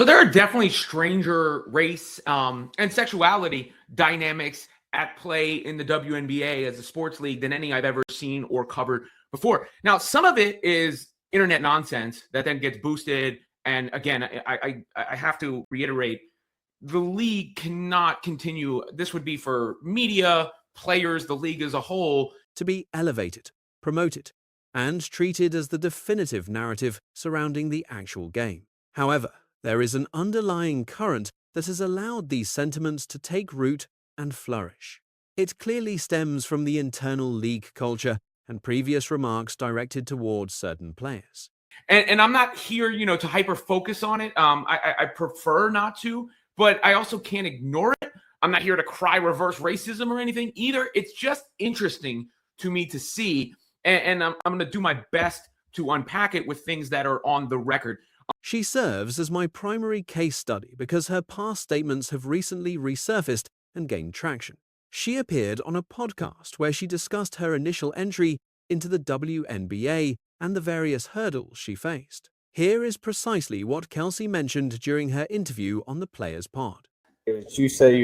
So there are definitely stranger race and sexuality dynamics at play in the WNBA as a sports league than any I've ever seen or covered before. Now, some of it is internet nonsense that then gets boosted. And again, I have to reiterate, the league cannot continue. This would be for media, players, the league as a whole, to be elevated, promoted, and treated as the definitive narrative surrounding the actual game. However, there is an underlying current that has allowed these sentiments to take root and flourish. It clearly stems from the internal league culture and previous remarks directed towards certain players. And I'm not here, to hyper focus on it. I prefer not to, but I also can't ignore it. I'm not here to cry reverse racism or anything either. It's just interesting to me to see, and I'm going to do my best to unpack it with things that are on the record. She serves as my primary case study because her past statements have recently resurfaced and gained traction. She appeared on a podcast where she discussed her initial entry into the WNBA and the various hurdles she faced. Here is precisely what Kelsey mentioned during her interview on the Players Pod. If you say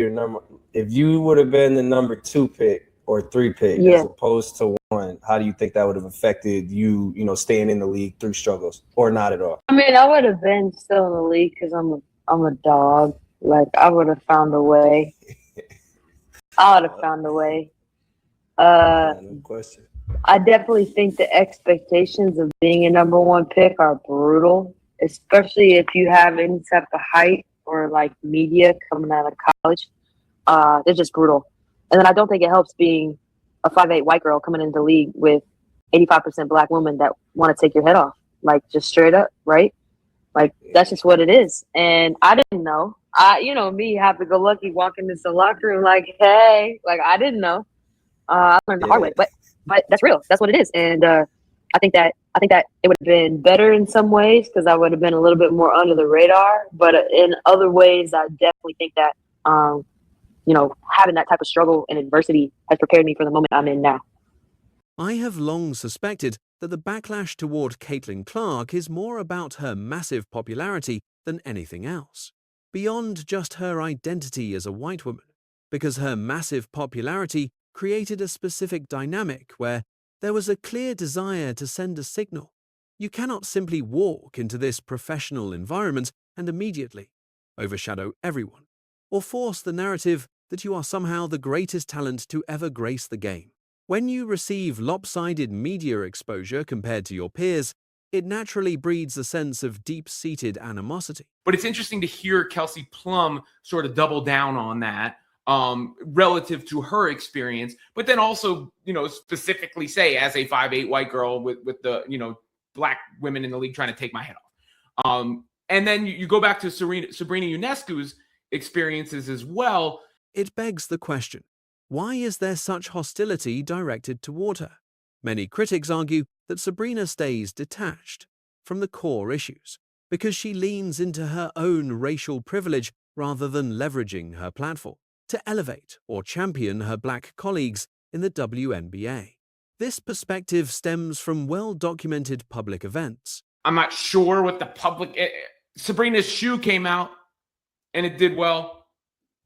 if you would have been the number 2 pick or 3 pick as opposed to 1, how do you think that would have affected you, staying in the league through struggles, or not at all? I mean, I would have been still in the league because I'm a dog. Like, I would have found a way. I would have found a way. No question. I definitely think the expectations of being a number 1 pick are brutal, especially if you have any type of height or like media coming out of college. They're just brutal. And then I don't think it helps being a 5'8" white girl coming into the league with 85% black women that want to take your head off, like just straight up, right? Like that's just what it is. And I didn't know. Me, happy-go-lucky, walking into the locker room like, hey, like I didn't know. I learned the hard way, but that's real. That's what it is. And I think that it would have been better in some ways because I would have been a little bit more under the radar. But in other ways, I definitely think that having that type of struggle and adversity has prepared me for the moment I'm in now. I have long suspected that the backlash toward Caitlin Clark is more about her massive popularity than anything else, beyond just her identity as a white woman, because her massive popularity created a specific dynamic where there was a clear desire to send a signal. You cannot simply walk into this professional environment and immediately overshadow everyone, or force the narrative that you are somehow the greatest talent to ever grace the game. When you receive lopsided media exposure compared to your peers, it naturally breeds a sense of deep-seated animosity. But it's interesting to hear Kelsey Plum sort of double down on that relative to her experience, but then also, specifically say as a 5'8" white girl with the, black women in the league trying to take my head off. And then you go back to Sabrina Ionescu's experiences as well. It begs the question, why is there such hostility directed toward her? Many critics argue that Sabrina stays detached from the core issues because she leans into her own racial privilege rather than leveraging her platform to elevate or champion her black colleagues in the WNBA. This perspective stems from well-documented public events. I'm not sure what the public... Sabrina's shoe came out and it did well.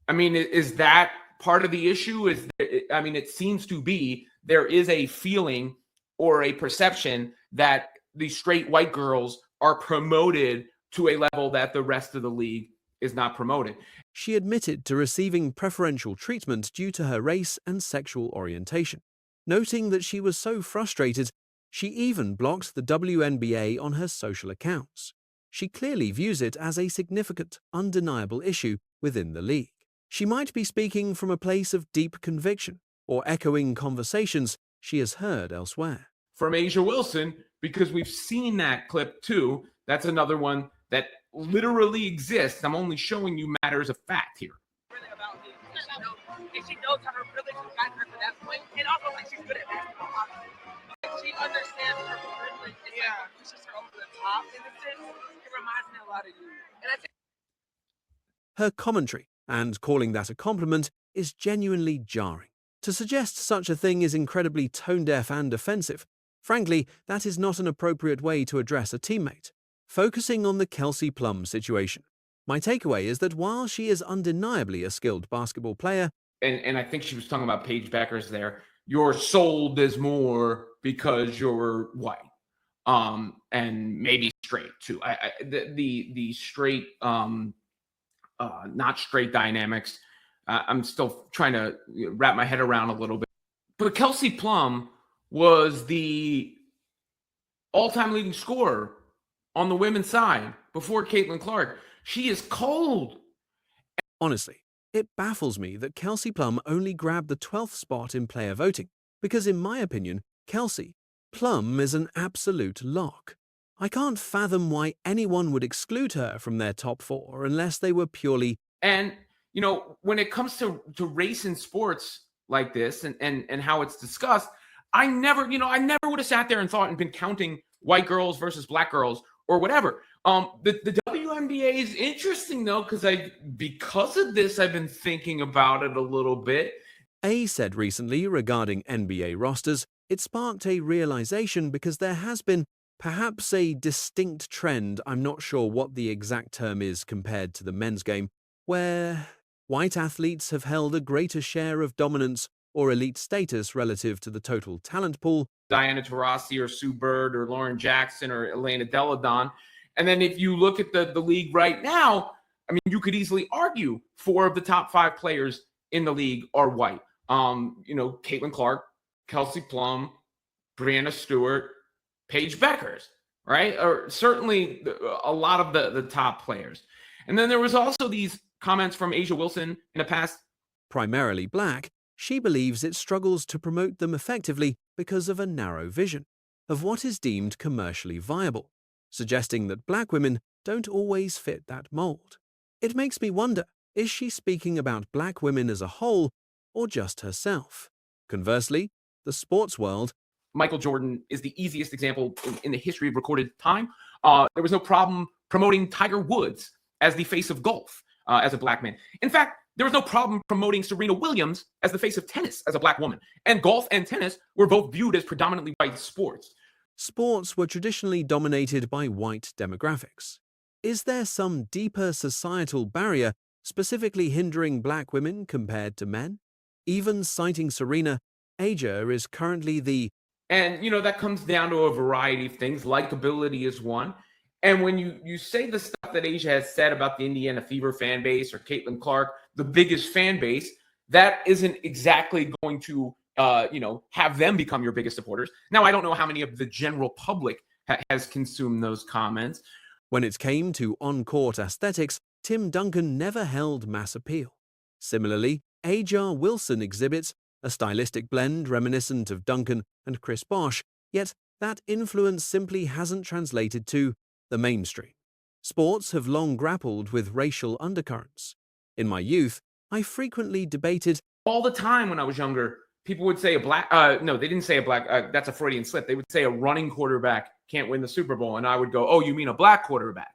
I mean, is that part of the issue? It seems to be there is a feeling or a perception that these straight white girls are promoted to a level that the rest of the league is not promoted. She admitted to receiving preferential treatment due to her race and sexual orientation, noting that she was so frustrated, she even blocked the WNBA on her social accounts. She clearly views it as a significant, undeniable issue within the league. She might be speaking from a place of deep conviction or echoing conversations she has heard elsewhere. From Asia Wilson, because we've seen that clip too. That's another one that literally exists. I'm only showing you matters of fact here. She knows how her privilege has gotten her to that point, and also like she's good at basketball. She understands her privilege and pushes her over the top in a sense. It reminds me a lot of you. And I think her commentary, and calling that a compliment, is genuinely jarring. To suggest such a thing is incredibly tone-deaf and offensive. Frankly, that is not an appropriate way to address a teammate. Focusing on the Kelsey Plum situation, My takeaway is that while she is undeniably a skilled basketball player, and I think she was talking about Paige Beckers there, you're sold as more because you're white. And maybe straight too. The straight, not straight dynamics. I'm still trying to wrap my head around a little bit. But Kelsey Plum was the all-time leading scorer on the women's side before Caitlin Clark. She is cold. honestly, it baffles me that Kelsey Plum only grabbed the 12th spot in player voting, because in my opinion, Kelsey Plum is an absolute lock. I can't fathom why anyone would exclude her from their top 4 unless they were purely. And, when it comes to race in sports like this and how it's discussed, I never would have sat there and thought and been counting white girls versus black girls or whatever. The WNBA is interesting though, because of this, I've been thinking about it a little bit. A said recently regarding NBA rosters, it sparked a realization because there has been perhaps a distinct trend, I'm not sure what the exact term is compared to the men's game, where white athletes have held a greater share of dominance or elite status relative to the total talent pool. Diana Taurasi or Sue Bird or Lauren Jackson or Elena Deladon. And then if you look at the league right now, I mean, you could easily argue 4 of the top 5 players in the league are white. Caitlin Clark, Kelsey Plum, Brianna Stewart, Paige Beckers, right? Or certainly a lot of the top players. And then there was also these comments from Asia Wilson in the past. Primarily black, she believes it struggles to promote them effectively because of a narrow vision of what is deemed commercially viable, suggesting that black women don't always fit that mold. It makes me wonder, is she speaking about black women as a whole or just herself? Conversely, the sports world. Michael Jordan is the easiest example in the history of recorded time. There was no problem promoting Tiger Woods as the face of golf as a black man. In fact, there was no problem promoting Serena Williams as the face of tennis as a black woman. And golf and tennis were both viewed as predominantly white sports. Sports were traditionally dominated by white demographics. Is there some deeper societal barrier specifically hindering black women compared to men? Even citing Serena, Asia is currently the. And, that comes down to a variety of things. Likability is one. And when you say the stuff that Asia has said about the Indiana Fever fan base or Caitlin Clark, the biggest fan base, that isn't exactly going to, have them become your biggest supporters. Now, I don't know how many of the general public has consumed those comments. When it came to on-court aesthetics, Tim Duncan never held mass appeal. Similarly, Aja Wilson exhibits a stylistic blend reminiscent of Duncan and Chris Bosh, yet that influence simply hasn't translated to the mainstream. Sports have long grappled with racial undercurrents. In my youth, I frequently debated. All the time when I was younger, people would say no, they didn't say a black, that's a Freudian slip. They would say a running quarterback can't win the Super Bowl. And I would go, oh, you mean a black quarterback?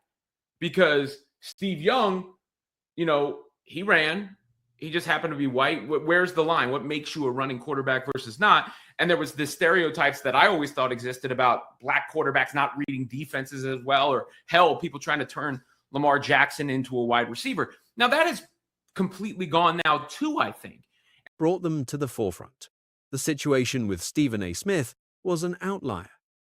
Because Steve Young, he ran. He just happened to be white. Where's the line? What makes you a running quarterback versus not? And there was the stereotypes that I always thought existed about black quarterbacks not reading defenses as well, or hell, people trying to turn Lamar Jackson into a wide receiver. Now that is completely gone now too, I think. Brought them to the forefront. The situation with Stephen A. Smith was an outlier.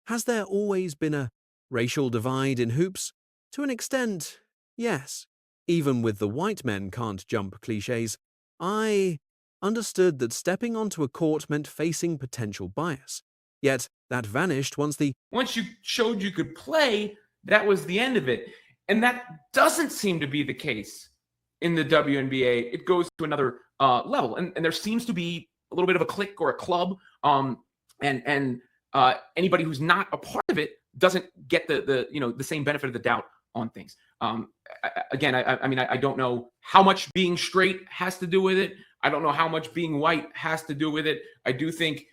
Has there always been a racial divide in hoops? To an extent, yes. Even with the white men can't jump cliches, I understood that stepping onto a court meant facing potential bias. Yet that vanished once you showed you could play, that was the end of it. And that doesn't seem to be the case in the WNBA. It goes to another level. And there seems to be a little bit of a clique or a club. And anybody who's not a part of it doesn't get the same benefit of the doubt on things. I don't know how much being straight has to do with it. I don't know how much being white has to do with it. I do think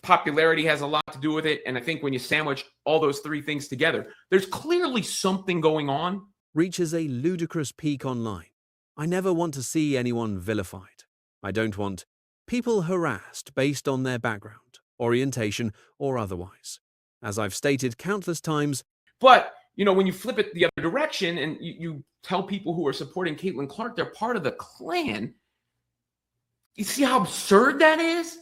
popularity has a lot to do with it. And I think when you sandwich all those 3 things together, there's clearly something going on. Reaches a ludicrous peak online. I never want to see anyone vilified. I don't want people harassed based on their background, orientation, or otherwise. As I've stated countless times. But, when you flip it the other direction and you tell people who are supporting Caitlin Clark they're part of the Klan, you see how absurd that is?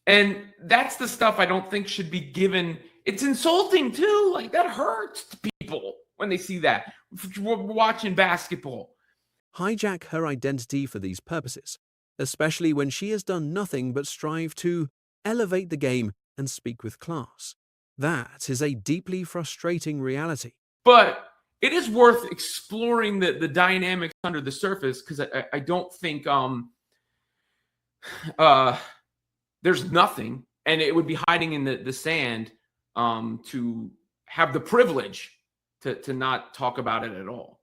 And that's the stuff I don't think should be given. It's insulting too. Like, that hurts to people when they see that. We're watching basketball. Hijack her identity for these purposes, especially when she has done nothing but strive to elevate the game and speak with class. That is a deeply frustrating reality. But it is worth exploring the dynamics under the surface, because I don't think there's nothing, and it would be hiding in the sand to have the privilege to not talk about it at all.